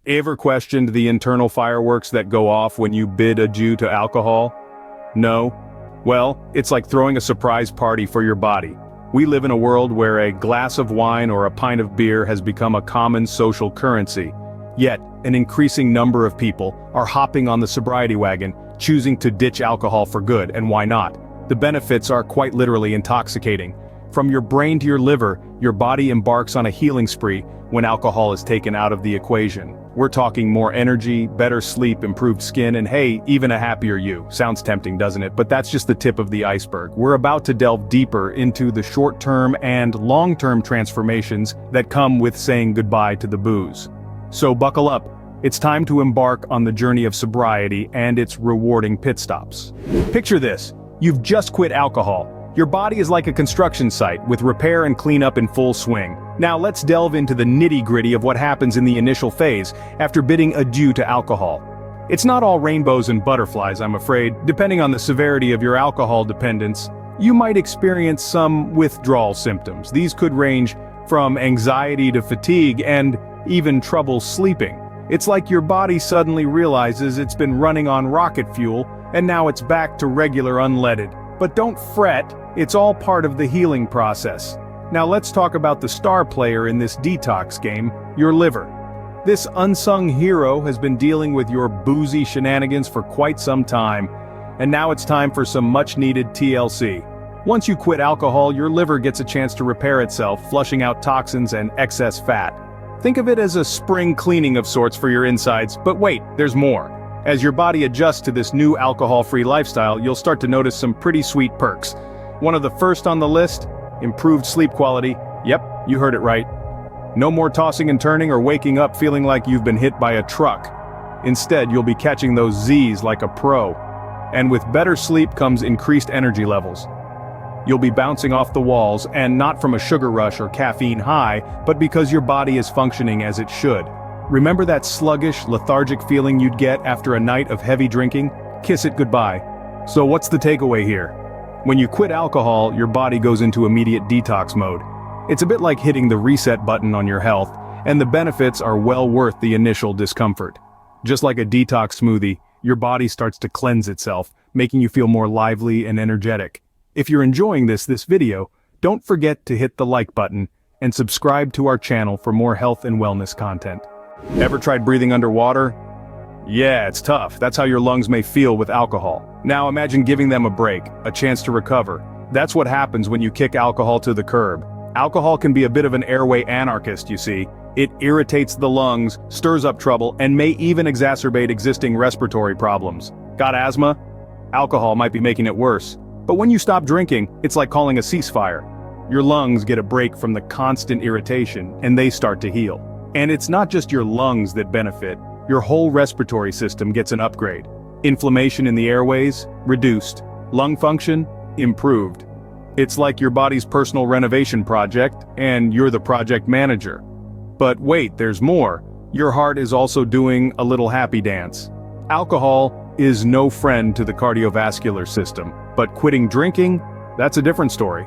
Ever questioned the internal fireworks that go off when you bid adieu to alcohol? No? Well, it's like throwing a surprise party for your body. We live in a world where a glass of wine or a pint of beer has become a common social currency. Yet, an increasing number of people are hopping on the sobriety wagon, choosing to ditch alcohol for good, and why not? The benefits are quite literally intoxicating. From your brain to your liver, your body embarks on a healing spree when alcohol is taken out of the equation. We're talking more energy, better sleep, improved skin, and hey, even a happier you. Sounds tempting, doesn't it? But that's just the tip of the iceberg. We're about to delve deeper into the short-term and long-term transformations that come with saying goodbye to the booze. So buckle up. It's time to embark on the journey of sobriety and its rewarding pit stops. Picture this. You've just quit alcohol. Your body is like a construction site, with repair and cleanup in full swing. Now let's delve into the nitty-gritty of what happens in the initial phase, after bidding adieu to alcohol. It's not all rainbows and butterflies, I'm afraid. Depending on the severity of your alcohol dependence, you might experience some withdrawal symptoms. These could range from anxiety to fatigue and even trouble sleeping. It's like your body suddenly realizes it's been running on rocket fuel, and now it's back to regular unleaded. But don't fret, it's all part of the healing process. Now let's talk about the star player in this detox game, your liver. This unsung hero has been dealing with your boozy shenanigans for quite some time, and now it's time for some much-needed TLC. Once you quit alcohol, your liver gets a chance to repair itself, flushing out toxins and excess fat. Think of it as a spring cleaning of sorts for your insides, but wait, there's more. As your body adjusts to this new alcohol-free lifestyle, you'll start to notice some pretty sweet perks. One of the first on the list? Improved sleep quality. Yep, you heard it right. No more tossing and turning or waking up feeling like you've been hit by a truck. Instead, you'll be catching those Z's like a pro. And with better sleep comes increased energy levels. You'll be bouncing off the walls, and not from a sugar rush or caffeine high, but because your body is functioning as it should. Remember that sluggish, lethargic feeling you'd get after a night of heavy drinking? Kiss it goodbye. So what's the takeaway here? When you quit alcohol, your body goes into immediate detox mode. It's a bit like hitting the reset button on your health, and the benefits are well worth the initial discomfort. Just like a detox smoothie, your body starts to cleanse itself, making you feel more lively and energetic. If you're enjoying this video, don't forget to hit the like button and subscribe to our channel for more health and wellness content. Ever tried breathing underwater? Yeah, it's tough. That's how your lungs may feel with alcohol. Now imagine giving them a break, a chance to recover. That's what happens when you kick alcohol to the curb. Alcohol can be a bit of an airway anarchist, you see. It irritates the lungs, stirs up trouble, and may even exacerbate existing respiratory problems. Got asthma? Alcohol might be making it worse. But when you stop drinking, it's like calling a ceasefire. Your lungs get a break from the constant irritation, and they start to heal. And it's not just your lungs that benefit, your whole respiratory system gets an upgrade. Inflammation in the airways, reduced. Lung function, improved. It's like your body's personal renovation project, and you're the project manager. But wait, there's more. Your heart is also doing a little happy dance. Alcohol is no friend to the cardiovascular system, but quitting drinking, that's a different story.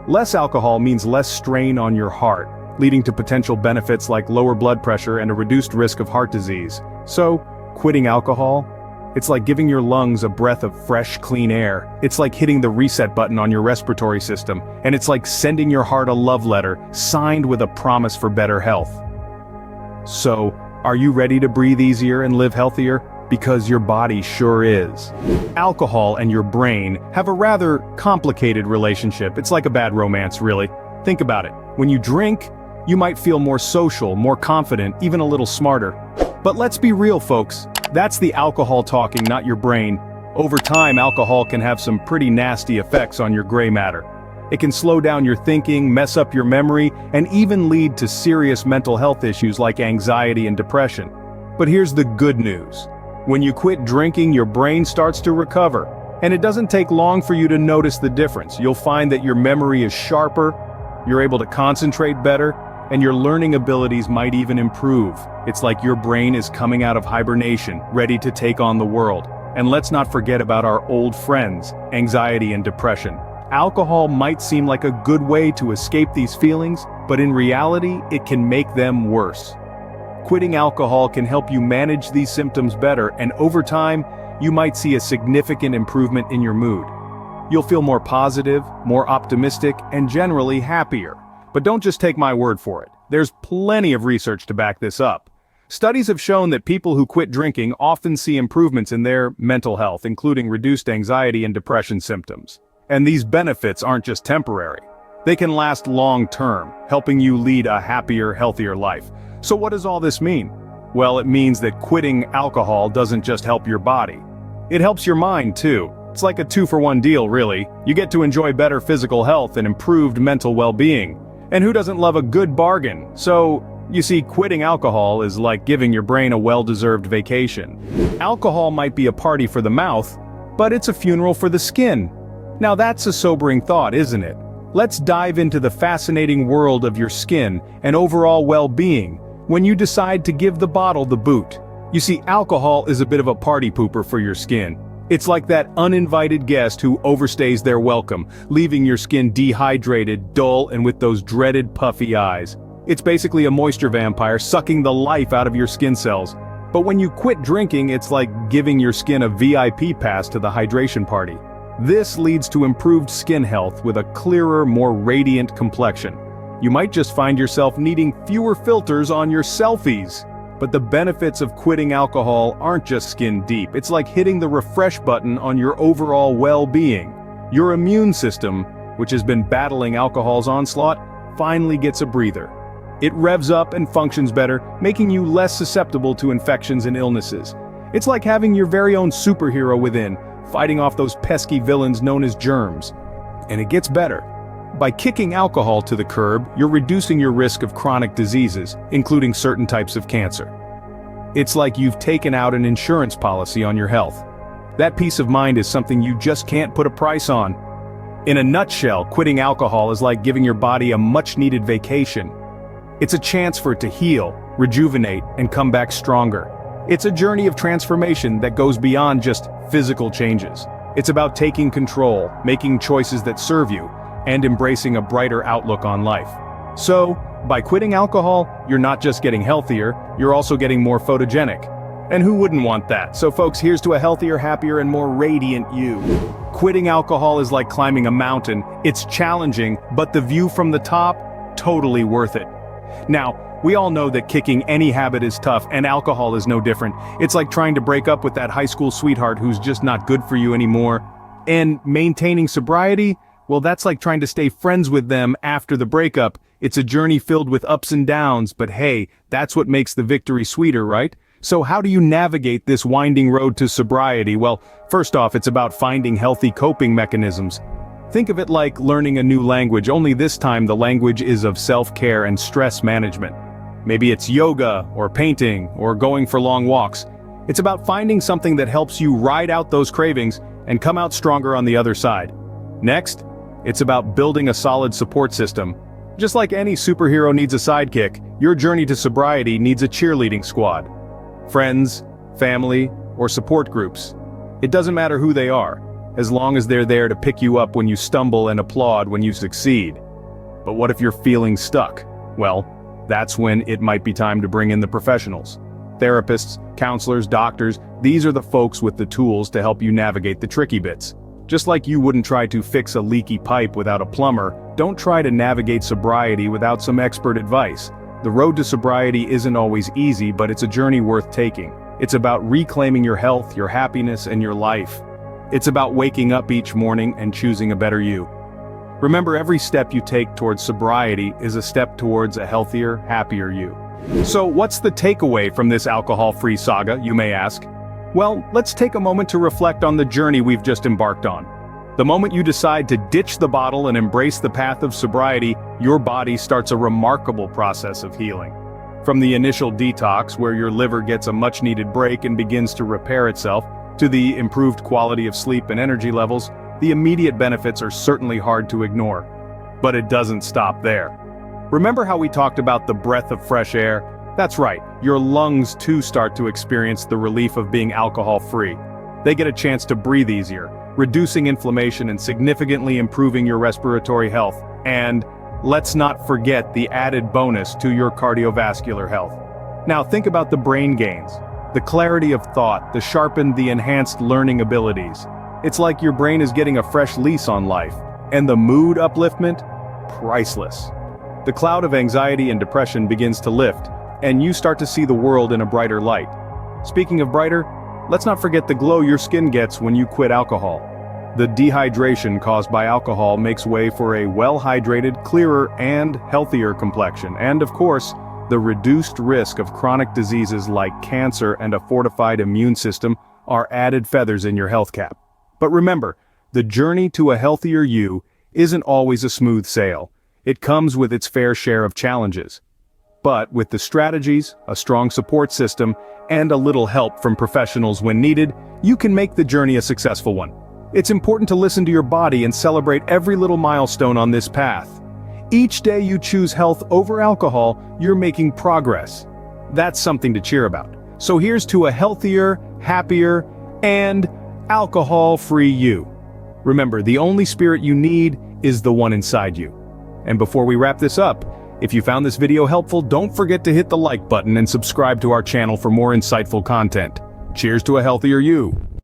Less alcohol means less strain on your heart, leading to potential benefits like lower blood pressure and a reduced risk of heart disease. So, quitting alcohol? It's like giving your lungs a breath of fresh, clean air. It's like hitting the reset button on your respiratory system, and it's like sending your heart a love letter, signed with a promise for better health. So, are you ready to breathe easier and live healthier? Because your body sure is. Alcohol and your brain have a rather complicated relationship. It's like a bad romance, really. Think about it. When you drink, you might feel more social, more confident, even a little smarter. But let's be real, folks. That's the alcohol talking, not your brain. Over time, alcohol can have some pretty nasty effects on your gray matter. It can slow down your thinking, mess up your memory, and even lead to serious mental health issues like anxiety and depression. But here's the good news. When you quit drinking, your brain starts to recover. And it doesn't take long for you to notice the difference. You'll find that your memory is sharper, you're able to concentrate better, and your learning abilities might even improve. It's like your brain is coming out of hibernation, ready to take on the world. And let's not forget about our old friends, anxiety and depression. Alcohol might seem like a good way to escape these feelings, but in reality, it can make them worse. quitting alcohol can help you manage these symptoms better, and over time, you might see a significant improvement in your mood. You'll feel more positive, more optimistic, and generally happier. But don't just take my word for it. There's plenty of research to back this up. Studies have shown that people who quit drinking often see improvements in their mental health, including reduced anxiety and depression symptoms. And these benefits aren't just temporary. They can last long-term, helping you lead a happier, healthier life. So what does all this mean? Well, it means that quitting alcohol doesn't just help your body. It helps your mind too. It's like a 2-for-1 deal, really. You get to enjoy better physical health and improved mental well-being. And who doesn't love a good bargain? So, you see, quitting alcohol is like giving your brain a well-deserved vacation. Alcohol might be a party for the mouth, but it's a funeral for the skin. Now that's a sobering thought, isn't it? Let's dive into the fascinating world of your skin and overall well-being when you decide to give the bottle the boot. You see, alcohol is a bit of a party pooper for your skin. It's like that uninvited guest who overstays their welcome, leaving your skin dehydrated, dull, and with those dreaded puffy eyes. It's basically a moisture vampire sucking the life out of your skin cells. But when you quit drinking, it's like giving your skin a VIP pass to the hydration party. This leads to improved skin health with a clearer, more radiant complexion. You might just find yourself needing fewer filters on your selfies. But the benefits of quitting alcohol aren't just skin deep. It's like hitting the refresh button on your overall well-being. Your immune system, which has been battling alcohol's onslaught, finally gets a breather. It revs up and functions better, making you less susceptible to infections and illnesses. It's like having your very own superhero within, fighting off those pesky villains known as germs. And it gets better. By kicking alcohol to the curb, you're reducing your risk of chronic diseases, including certain types of cancer. It's like you've taken out an insurance policy on your health. That peace of mind is something you just can't put a price on. In a nutshell, quitting alcohol is like giving your body a much-needed vacation. It's a chance for it to heal, rejuvenate, and come back stronger. It's a journey of transformation that goes beyond just physical changes. It's about taking control, making choices that serve you, and embracing a brighter outlook on life. So, by quitting alcohol, you're not just getting healthier, you're also getting more photogenic. And who wouldn't want that? So folks, here's to a healthier, happier, and more radiant you. Quitting alcohol is like climbing a mountain. It's challenging, but the view from the top, totally worth it. Now, we all know that kicking any habit is tough, and alcohol is no different. It's like trying to break up with that high school sweetheart who's just not good for you anymore. And maintaining sobriety? Well, that's like trying to stay friends with them after the breakup. It's a journey filled with ups and downs, but hey, that's what makes the victory sweeter, right? So how do you navigate this winding road to sobriety? Well, first off, it's about finding healthy coping mechanisms. Think of it like learning a new language, only this time the language is of self-care and stress management. Maybe it's yoga, or painting, or going for long walks. It's about finding something that helps you ride out those cravings and come out stronger on the other side. Next, it's about building a solid support system. Just like any superhero needs a sidekick, your journey to sobriety needs a cheerleading squad. Friends, family, or support groups. It doesn't matter who they are, as long as they're there to pick you up when you stumble and applaud when you succeed. But what if you're feeling stuck? Well, that's when it might be time to bring in the professionals. Therapists, counselors, doctors, these are the folks with the tools to help you navigate the tricky bits. Just like you wouldn't try to fix a leaky pipe without a plumber, don't try to navigate sobriety without some expert advice. The road to sobriety isn't always easy, but it's a journey worth taking. It's about reclaiming your health, your happiness, and your life. It's about waking up each morning and choosing a better you. Remember, every step you take towards sobriety is a step towards a healthier, happier you. So what's the takeaway from this alcohol-free saga, you may ask? Well, let's take a moment to reflect on the journey we've just embarked on. The moment you decide to ditch the bottle and embrace the path of sobriety, your body starts a remarkable process of healing. From the initial detox, where your liver gets a much-needed break and begins to repair itself, to the improved quality of sleep and energy levels, the immediate benefits are certainly hard to ignore. But it doesn't stop there. Remember how we talked about the breath of fresh air? That's right, your lungs too start to experience the relief of being alcohol-free. They get a chance to breathe easier, reducing inflammation and significantly improving your respiratory health. And let's not forget the added bonus to your cardiovascular health. Now think about the brain gains. The clarity of thought, the enhanced learning abilities. It's like your brain is getting a fresh lease on life. And the mood upliftment? Priceless. The cloud of anxiety and depression begins to lift, and you start to see the world in a brighter light. Speaking of brighter, let's not forget the glow your skin gets when you quit alcohol. The dehydration caused by alcohol makes way for a well-hydrated, clearer, and healthier complexion, and of course, the reduced risk of chronic diseases like cancer and a fortified immune system are added feathers in your health cap. But remember, the journey to a healthier you isn't always a smooth sail. It comes with its fair share of challenges. But with the strategies, a strong support system, and a little help from professionals when needed, you can make the journey a successful one. It's important to listen to your body and celebrate every little milestone on this path. Each day you choose health over alcohol, you're making progress. That's something to cheer about. So here's to a healthier, happier, and alcohol-free you. Remember, the only spirit you need is the one inside you. And before we wrap this up, if you found this video helpful, don't forget to hit the like button and subscribe to our channel for more insightful content. Cheers to a healthier you.